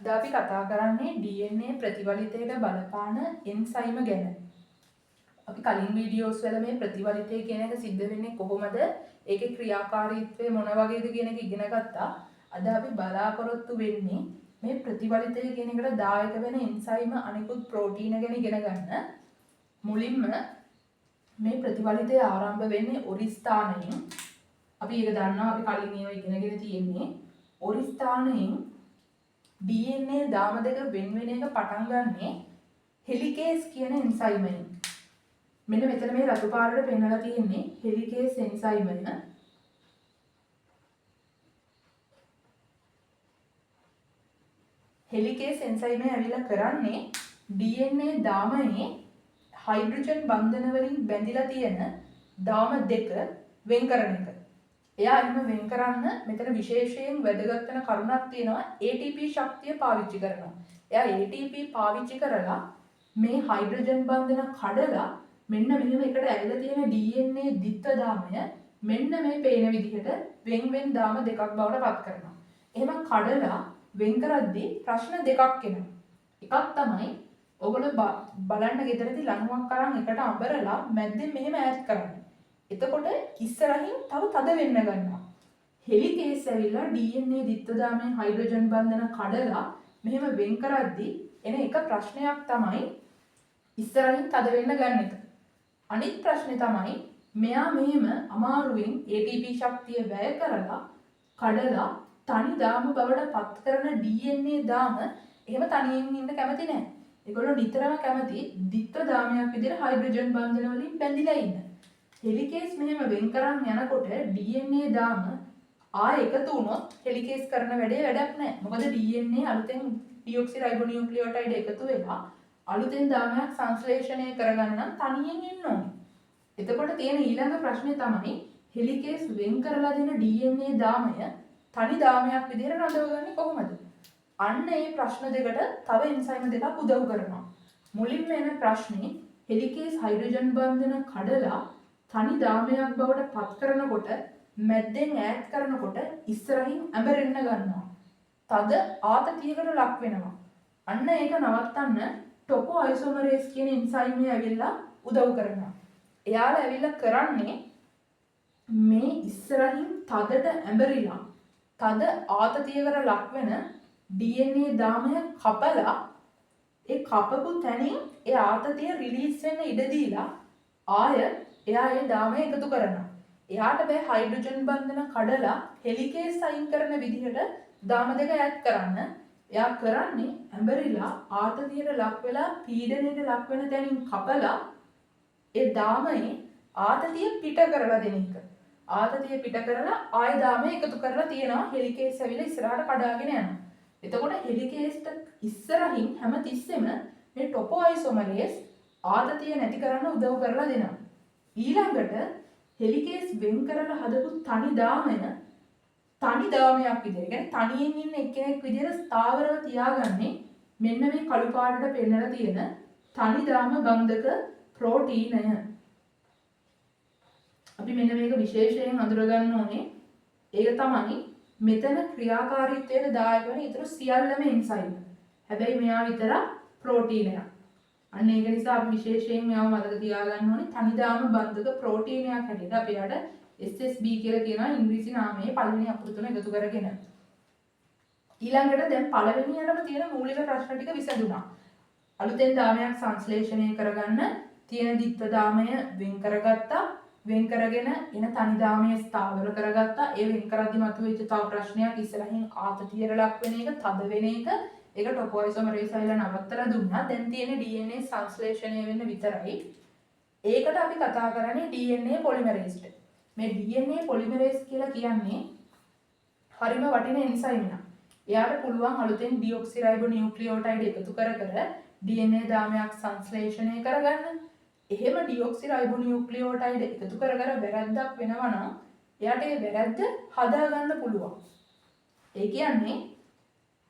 අද අපි කතා කරන්නේ DNA ප්‍රතිවලිතයට බලපාන එන්සයිම ගැන. අපි කලින් වීඩියෝස් වල මේ ප්‍රතිවලිතය කියන එක සිද්ධ වෙන්නේ කොහොමද? ඒකේ ක්‍රියාකාරීත්වය මොන වගේද කියන එක ඉගෙන ගත්තා. අද අපි බලාපොරොත්තු වෙන්නේ මේ ප්‍රතිවලිතය කියන එකට දායක වෙන එන්සයිම අනිකුත් ප්‍රෝටීන ගැන ඉගෙන ගන්න. මුලින්ම මේ ප්‍රතිවලිතය ආරම්භ වෙන්නේ ඔරිස්ථානයෙන්. අපි ඒක දන්නවා අපි කලින් ඒවා ඉගෙනගෙන තියෙන්නේ. ඔරිස්ථානයෙන් DNA දාම දෙක වෙන වෙන එක පටන් ගන්නෙ හෙලිකේස් කියන එන්සයිමයෙන්. මෙන්න මෙතන මේ රතු පාරට පෙන්නලා තියෙන්නේ හෙලිකේස් එන්සයිමය. හෙලිකේස් එන්සයිමය ඇවිල්ලා කරන්නේ DNA දාමයේ හයිඩ්‍රජන් බන්ධන වලින් බැඳිලා තියෙන දාම දෙක වෙන් කරන එක. එයා එහෙම වෙන් කරන්න මෙතන විශේෂයෙන් වැදගත් වෙන කරුණක් තියෙනවා. ATP ශක්තිය පාවිච්චි කරනවා. එයා ATP පාවිච්චි කරලා මේ හයිඩ්‍රජන් බන්ධන කඩලා මෙන්න මෙහෙම එකට ඇවිල්ලා තියෙන DNA ද්විත්ව දාමය මෙන්න මේ පේන විදිහට වෙන් දාම දෙකක් බවට පත් කරනවා. එහෙම කඩලා වෙන් කරද්දී ප්‍රශ්න දෙකක් එනවා. එකක් තමයි ඔයගොල්ලෝ බලන්න ගෙදරදී ලණුවක් අරන් එකට අඹරලා මැද්දෙන් මෙහෙම ඈඩ් කරන්න. එතකොට ඉස්සරහින් තව තද වෙන්න ගන්නවා. හෙලිකේස් ඇවිල්ලා DNA ද්විත්ව දාමයේ හයිඩ්‍රජන් බන්ධන කඩලා මෙහෙම වෙන් කරද්දී එන එක ප්‍රශ්නයක් තමයි ඉස්සරහින් තද වෙන්න ගන්න එක. අනිත් ප්‍රශ්නේ තමයි මෙයා මෙහෙම අමාරුවෙන් ATP ශක්තිය වැය කරලා කඩලා තනි දාම බවට පත් කරන DNA දාම එහෙම තනියෙන් ඉන්න කැමති නැහැ. ඒගොල්ලෝ නිතරම කැමති ද්විත්ව දාමයක් විදිහට හයිඩ්‍රජන් බන්ධන වලින් බැඳිලා ඉන්න. හෙලිකේස් මෙහෙම වෙන් කරන් යනකොට DNA දාම ආයෙ එකතු වුණොත් හෙලිකේස් කරන වැඩේ වැඩක් නැහැ. මොකද DNA අලුතෙන් ඩිऑක්සිරයිබෝනියුක්ලියෝටයිඩ් එකතු වෙලා අලුතෙන් දාමයක් සංශ්ලේෂණය කරගන්න නම් තනියෙන් ඉන්න ඕනේ. එතකොට තියෙන ඊළඟ ප්‍රශ්නේ තමයි හෙලිකේස් වෙන් කරලා දෙන DNA දාමය තනි දාමයක් විදිහට රඳවගන්නේ කොහොමද? අන්න ඒ ප්‍රශ්න දෙකට තව එන්සයිම දෙකක් උදව් කරනවා. මුලින්ම එන ප්‍රශ්නේ හෙලිකේස් හයිඩ්‍රජන් බන්ධන කඩලා තනි දාමයක් බවට පත් කරනකොට මැද්දෙන් ඈඩ් කරනකොට ඉස්සරහින් ඇඹරෙන්න ගන්නවා. තද ආතතියකට ලක් වෙනවා. අන්න ඒක නවත්තන්න ටොපෝ අයිසෝමරේස් කියන එන්සයිමය ඇවිල්ලා උදව් කරනවා. එයාලා ඇවිල්ලා කරන්නේ මේ ඉස්සරහින් තදට ඇඹරිලා තද ආතතියකට ලක් වෙන DNA දාමය කපලා ඒ කපපු තැනින් ඒ ආතතිය රිලීස් වෙන්න ඉඩ දීලා ආය එයා ඒ දාමය එකතු කරනවා. එයාට බෑ හයිඩ්‍රජන් බන්ධන කඩලා හෙලිකේස් අයින් කරන විදිහට දාම දෙක ඈඩ් කරන්න. එයා කරන්නේ ඇඹරිලා ආතතියට ලක් වෙලා පීඩනයට ලක් වෙන තැනින් කපලා ඒ දාමයේ ආතතිය පිට කරලා දෙන එක. ආතතිය පිට කරලා ආය දාමය එකතු කරලා තියෙනවා හෙලිකේස් ඇවිල්ලා ඉස්සරහට කඩාගෙන යනවා. එතකොට හෙලිකේස්ට ඉස්සරහින් හැම තිස්සෙම මේ ටොපෝ අයිසෝමරේස් ආතතිය නැති කරන්න උදව් කරලා දෙනවා. ඊළඟට හෙලිකේස් වෙන් කරලා හදපු තනි දාමය තනි දාමයක් විදිහට කියන්නේ තනියෙන් ඉන්න එක්කෙනෙක් විදිහට ස්ථාවරව තියාගන්නේ මෙන්න මේ කළු පාටට පෙන්නලා තියෙන තනි දාම බන්ධක ප්‍රෝටීනය. අපි මෙන්න මේක විශේෂයෙන් අඳුර ගන්න ඕනේ. ඒක තමයි මෙතන ක්‍රියාකාරීත්වයට දායක වෙන ඊටු සියල්ලම එන්සයිම. හැබැයි මෙයා විතරක් ප්‍රෝටීනයක්. අන්න ඒක නිසා අපි විශේෂයෙන් මෙයාව මතක තියාගන්න ඕනේ තනි දාම බන්ධක ප්‍රෝටීනයක් හැටියට අපි යාට SSB කියලා කියනවා ඉංග්‍රීසි නාමයේ පළවෙනි අකුරු තුන එකතු කරගෙන. ඊළඟට දැන් පළවෙනියටම තියෙන මූලික ප්‍රශ්න ටික විසඳුණා. අලුතෙන් දාමයක් සංශ්ලේෂණය කරගන්න තියෙන ද්විත්ව දාමය වෙන් කරගත්තා. වෙන් කරගෙන එන තනි දාමය ස්ථාවර කරගත්තා. ඒ වෙන් කරද්දි මතුවෙච්ච තව ප්‍රශ්නයක් ඉස්සරහින් ආතතියට ලක් වෙන එක, තද වෙන එක. ඒක ටොපෝ අයිසෝමරේස් වල නවත්තලා දුන්නා. දැන් තියෙන DNA සංශ්ලේෂණය වෙන්න විතරයි. ඒකට අපි කතා කරන්නේ DNA පොලිමරේස්ට. මේ DNA පොලිමරේස් කියලා කියන්නේ හරිම වටින එන්සයිම් එකක්. එයාට පුළුවන් අලුතෙන් ඩිऑක්සිරයිබෝනියුක්ලියෝටයිඩ් එකතු කර DNA දාමයක් සංශ්ලේෂණය කරගන්න. එහෙම ඩිऑක්සිරයිබෝනියුක්ලියෝටයිඩ් එකතු කර වැරද්දක් වෙනවා නම් එයාට ඒ වැරද්ද හදාගන්න පුළුවන්. ඒ කියන්නේ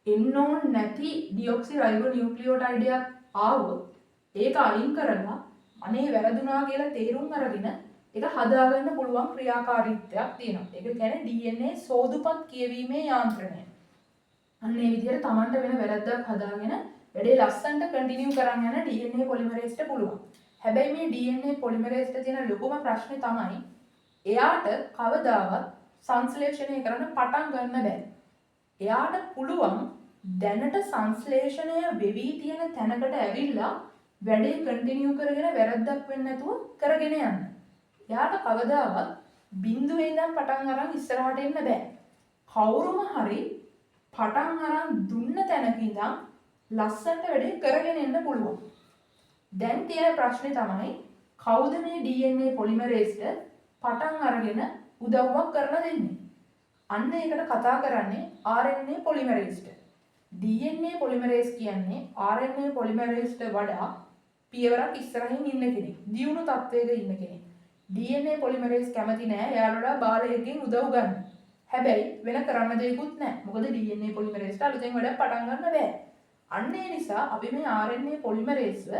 එන්න ඕන නැති ඩිऑක්සිරයිබෝනියුක්ලියෝටයිඩ් එකක් ආවොත් ඒක අයින් කරලා අනේ වැරදුනා කියලා තේරුම් අරගෙන ඒක හදාගන්න පුළුවන් ක්‍රියාකාරීත්වයක් තියෙනවා. ඒක කියන්නේ DNA සෝදුපත් කියවීමේ යාන්ත්‍රණය. අන්න ඒ විදිහට Tamanට වෙන වැරද්දක් හදාගෙන වැඩේ ලස්සනට කන්ටිනියු කරන් යන DNA පොලිමරේස්ට පුළුවන්. හැබැයි මේ DNA පොලිමරේස්ට තියෙන ලොකුම ප්‍රශ්නේ තමයි එයාට කවදාවත් සංශ්ලේෂණය කරන්න පටන් ගන්න බෑ. එයාට පුළුවන් දැනට සංශ්ලේෂණය වෙවි තියෙන තැනකට ඇවිල්ලා වැඩේ කන්ටිනියු කරගෙන වැරද්දක් වෙන්නේ නැතුව කරගෙන යන්න. එයාට කවදාවත් බිඳුවේ ඉඳන් පටන් අරන් ඉස්සරහට එන්න බෑ. කවුරුම හරි පටන් අරන් දුන්න තැනක ඉඳන් ලස්සනට වැඩේ කරගෙන එන්න පුළුවන්. දැන් තියෙන ප්‍රශ්නේ තමයි කවුද මේ DNA පොලිමරේස්ට පටන් අරගෙන උදව්වක් කරලා දෙන්නේ? අන්න ඒකට කතා කරන්නේ RNA පොලිමරේස්ට. DNA පොලිමරේස් කියන්නේ RNA පොලිමරේස්ට වඩා පියවරක් ඉස්සරහින් ඉන්න කෙනෙක්. දියුණු තත්වයක ඉන්න කෙනෙක්. DNA පොලිමරේස් කැමති නෑ එයාලට බාලයෙක්ගෙන් උදව් ගන්න. හැබැයි වෙන කරන්න දෙයක්වත් නෑ. මොකද DNA පොලිමරේස්ට අලුතෙන් වැඩක් පටන් ගන්න බෑ. අන්න ඒ නිසා අපි මේ RNA පොලිමරේස්ව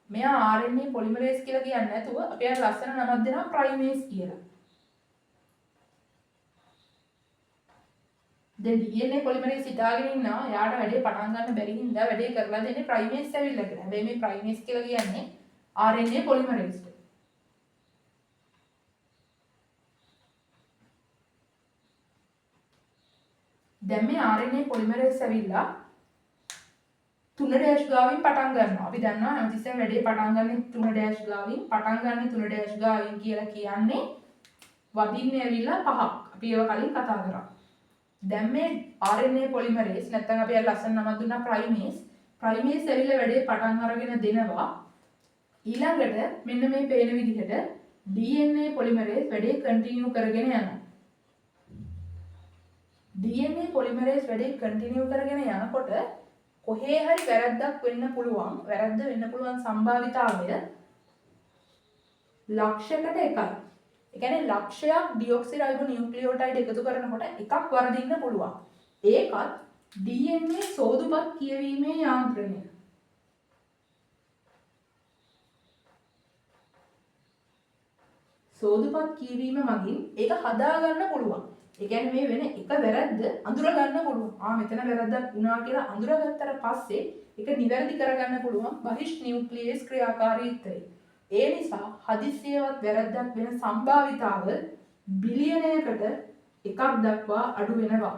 මෙයා RNA පොලිමරේස් කියලා කියන්නේ නැතුව අපි අර ලස්සන නමක් දෙනවා ප්‍රයිමේස් කියලා. දැන් DNA පොලිමරේස් හිතාගෙන ඉන්නවා යාට වැඩේ පටන් ගන්න බැරි හින්දා වැඩේ කරලා දෙන්නේ ප්‍රයිමේස් ඇවිල්ලා කියලා. හැබැයි මේ ප්‍රයිමේස් කියලා කියන්නේ RNA පොලිමරේස්ට. දැන් මේ RNA පොලිමරේස් ඇවිල්ලා 3' ගාවින් පටන් ගන්නවා. අපි දන්නවා හැමතිස්සෙම වැඩේ පටන් ගන්න 3' ගාවින් පටන් ගන්න 3' ගාවින් කියලා කියන්නේ වදින්නේ ඇවිල්ලා 5ක්. අපි ඒව කලින් කතා කරා. දැන් මේ RNA පොලිමරේස් නැත්නම් අපි අර ලස්සන නමක් දුන්නා ප්‍රයිමේස් ඇවිල්ලා වැඩේ පටන් අරගෙන දෙනවා. ඊළඟට මෙන්න මේ පේන විදිහට DNA පොලිමරේස් වැඩේ කන්ටිනියු කරගෙන යනවා. DNA පොලිමරේස් වැඩේ කන්ටිනියු කරගෙන යනකොට කොහේ හරි වැරද්දක් වෙන්න පුළුවන්. වැරද්ද වෙන්න පුළුවන් සම්භාවිතාවය ලක්ෂයකට එකයි. ඒ කියන්නේ ලක්ෂයක් ඩිऑක්සිරයිබෝ නියුක්ලියෝටයිඩ් එකතු කරනකොට එකක් වරදින්න පුළුවන්. ඒකත් DNA සෝදුපත් කියවීමේ යාන්ත්‍රණය. සෝදුපත් කියවීම මගින් ඒක හදාගන්න පුළුවන්. ඒ කියන්නේ මේ වෙන එක වැරද්ද අඳුර ගන්න පුළුවන්. මෙතන වැරද්දක් වුණා කියලා අඳුරගත්තට පස්සේ ඒක නිවැරදි කරගන්න පුළුවන් බහිෂ් නියුක්ලියස් ක්‍රියාකාරීත්වය. ඒ නිසා හදිස්සියවත් වැරද්දක් වෙන සම්භාවිතාව බිලියනයකට එකක් දක්වා අඩු වෙනවා.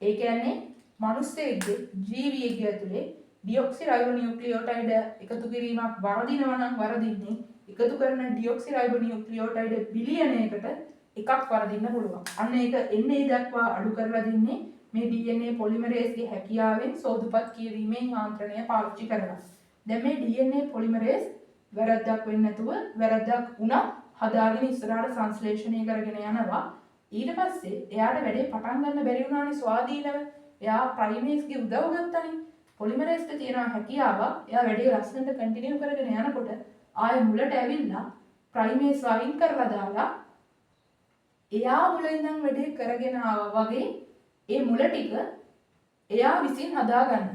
ඒ කියන්නේ මිනිස්සෙක්ගේ ජීවියෙක්ගේ ඇතුලේ ඩිऑක්සිරයිබෝ නියුක්ලියෝටයිඩ් එකතු කිරීමක් වරදිනවා නම් වරදින්නේ එකතු කරන ඩිऑක්සිරයිබෝ නියුක්ලියෝටයිඩ් බිලියනයකට එකක් වරදින්න පුළුවන්. අන්න ඒක එන්නේ දක්වා අඩු කරලා දින්නේ මේ DNA පොලිමරේස්ගේ හැකියාවෙන් සෝදුපත් කියවීමේ යාන්ත්‍රණය පාවිච්චි කරලා. දැන් මේ DNA පොලිමරේස් වැරද්දක් වෙන්නේ නැතුව වැරද්දක් වුණා හදාගෙන ඉස්සරහට සංශ්ලේෂණය කරගෙන යනවා. ඊට පස්සේ එයාට වැඩේ පටන් ගන්න බැරි වුණානේ ස්වාධීනව. එයා ප්‍රයිමේස්ගේ උදව් ගත්තානේ. පොලිමරේස්ට තියෙන හැකියාව එයා වැඩේ ලස්සනට කන්ටිනියු කරගෙන යනකොට ආයෙ මුලට ඇවිල්ලා ප්‍රයිමේස් වයින් කරලා දාලා එයා මුල ඉඳන් වැඩේ කරගෙන ආවා වගේ ඒ මුල ටික එයා විසින් හදාගන්න.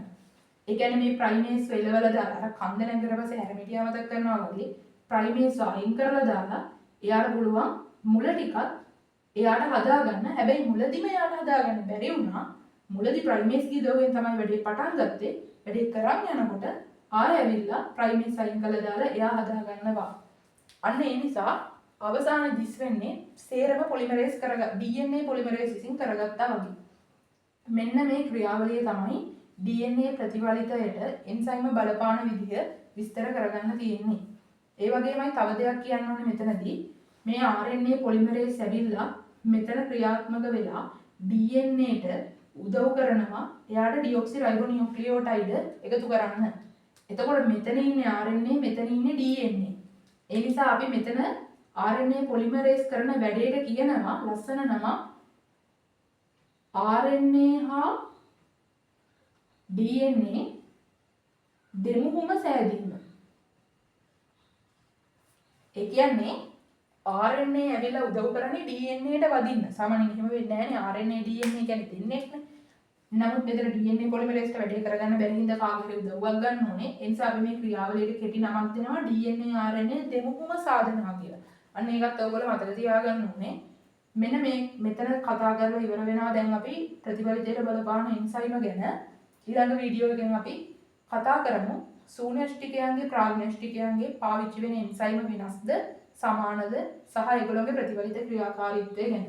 ඒ කියන්නේ මේ ප්‍රයිමේස් වෙලවල දාලා අර කන්ද නැගලා පස්සේ හැරමිටියා මතක් කරනවා වගේ ප්‍රයිමේස් වයින් කරලා දාලා එයාට පුළුවන් මුල ටිකත් එයාට හදාගන්න. හැබැයි මුලදිම එයාට හදාගන්න බැරි වුණා. මුලදී ප්‍රයිමේස් ගිදවෙන් තමයි වැඩේ පටන් ගත්තේ. වැඩේ කරන් යනකොට ආයෙ ඇවිල්ලා ප්‍රයිමේස් වයින් කරලා දාලා එයා හදාගන්නවා. අන්න ඒ නිසා අවසාන දිස් වෙන්නේ සේරම පොලිමරේස් DNA පොලිමරේස් විසින් කරගත්තා වගේ. මෙන්න මේ ක්‍රියාවලිය තමයි DNA ප්‍රතිවලිතයට එන්සයිම බලපාන විදිහ විස්තර කරගන්න තියෙන්නේ. ඒ වගේමයි තව දෙයක් කියන්න ඕනේ මෙතනදී මේ RNA පොලිමරේස් ඇවිල්ලා මෙතන ක්‍රියාත්මක වෙලා DNA-ට උදව් කරනවා එයාට ඩිऑක්සිරයිබෝ නියුක්ලියෝටයිඩ් එකතු කරන්න. එතකොට මෙතන ඉන්නේ RNA මෙතන ඉන්නේ DNA. ඒ නිසා අපි මෙතන RNA පොලිමරේස් කරන වැඩේට කියනවා ලස්සන නම RNA හා DNA දෙමුහුම සෑදීම. ඒ කියන්නේ RNA ඇවිල්ලා උදව් කරන්නේ DNA-ට වදින්න. සාමාන්‍යයෙන් එහෙම වෙන්නේ නැහැ නේ. RNA DNA කියන්නේ දෙන්නේ නැහැ. නමුත් මෙතන DNA පොලිමරේස්ට වැඩේ කරගන්න බැරි හින්දා කාගෙහරි උදව්වක් ගන්න ඕනේ. ඒ නිසා අපි මේ ක්‍රියාවලියට කෙටි නමක් දෙනවා DNA RNA දෙමුහුම සාධනවා කියලා. අන්න ඒකත් ඔයගොල්ලෝ මතක තියාගන්න ඕනේ. මෙන්න මේ මෙතන කතා කරලා ඉවර වෙනවා. දැන් අපි ප්‍රතිඵලිතයට බලපාන එන්සයිම ගැන ඊළඟ වීඩියෝ එකෙන් අපි කතා කරමු. සූන්‍යෂ්ටිකයන්ගේ ප්‍රාග්ඥෂ්ටිකයන්ගේ පාවිච්චි වෙන එන්සයිම වෙනස්ද සමානද සහ ඒගොල්ලෝගේ ප්‍රතිඵලිත ක්‍රියාකාරීත්වය ගැන.